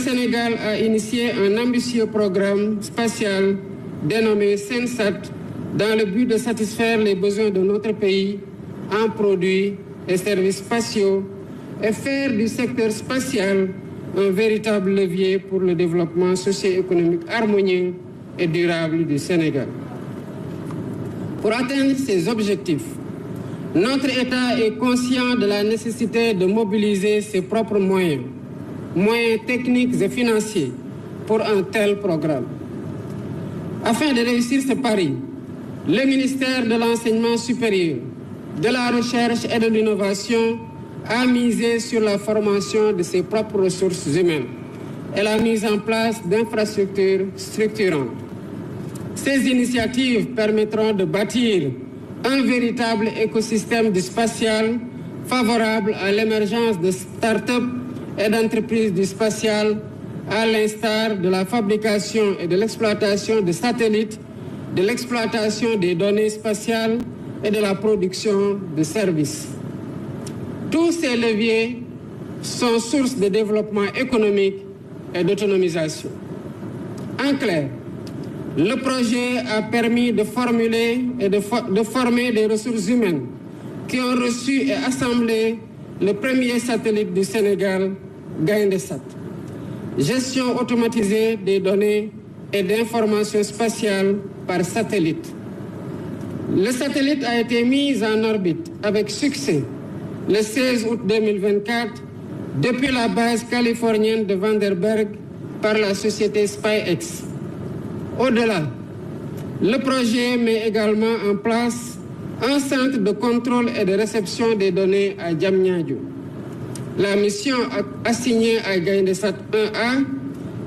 Sénégal a initié un ambitieux programme spatial dénommé SENSAT dans le but de satisfaire les besoins de notre pays en produits et services spatiaux et faire du secteur spatial un véritable levier pour le développement socio-économique harmonieux et durable du Sénégal. Pour atteindre ces objectifs, notre État est conscient de la nécessité de mobiliser ses propres moyens techniques et financiers pour un tel programme. Afin de réussir ce pari, le ministère de l'Enseignement supérieur, de la Recherche et de l'Innovation a misé sur la formation de ses propres ressources humaines et la mise en place d'infrastructures structurantes. Ces initiatives permettront de bâtir un véritable écosystème du spatial favorable à l'émergence de start-up et d'entreprises du spatial, à l'instar de la fabrication et de l'exploitation de satellites, de l'exploitation des données spatiales et de la production de services. Tous ces leviers sont source de développement économique et d'autonomisation. En clair, le projet a permis de formuler et de former des ressources humaines qui ont reçu et assemblé le premier satellite du Sénégal, Gaïndé-Sat. Gestion automatisée des données et d'informations spatiales par satellite. Le satellite a été mis en orbite avec succès le 16 août 2024 depuis la base californienne de Vandenberg par la société SpaceX. Au-delà, le projet met également en place un centre de contrôle et de réception des données à Diamniadio. La mission assignée à Gaïndé-Sat 1A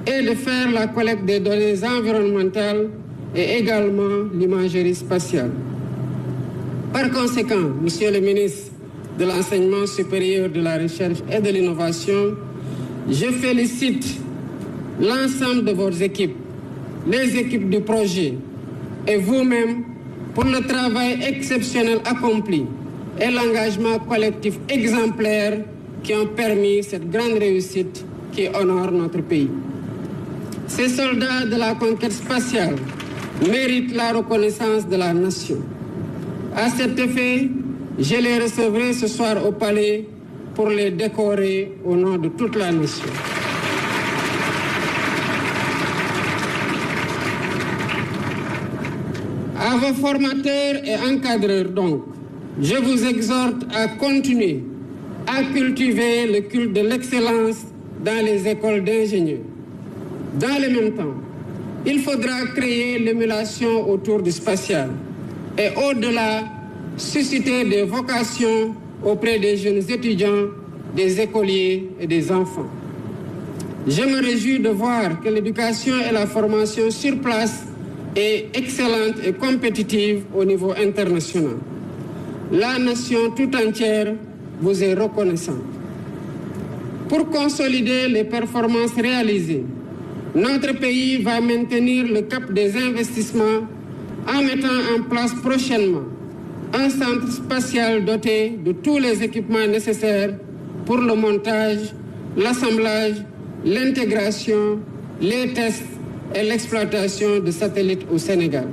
est de faire la collecte des données environnementales et également l'imagerie spatiale. Par conséquent, Monsieur le ministre de l'Enseignement supérieur, de la Recherche et de l'Innovation, je félicite l'ensemble de vos équipes, les équipes du projet et vous-même pour le travail exceptionnel accompli et l'engagement collectif exemplaire qui ont permis cette grande réussite qui honore notre pays. Ces soldats de la conquête spatiale méritent la reconnaissance de la nation. À cet effet, je les recevrai ce soir au palais pour les décorer au nom de toute la nation. À vos formateurs et encadreurs donc, je vous exhorte à continuer à cultiver le culte de l'excellence dans les écoles d'ingénieurs. Dans le même temps, il faudra créer l'émulation autour du spatial et au-delà, susciter des vocations auprès des jeunes étudiants, des écoliers et des enfants. Je me réjouis de voir que l'éducation et la formation sur place est excellente et compétitive au niveau international. La nation tout entière vous est reconnaissante. Pour consolider les performances réalisées, notre pays va maintenir le cap des investissements en mettant en place prochainement un centre spatial doté de tous les équipements nécessaires pour le montage, l'assemblage, l'intégration, les tests et l'exploitation de satellites au Sénégal.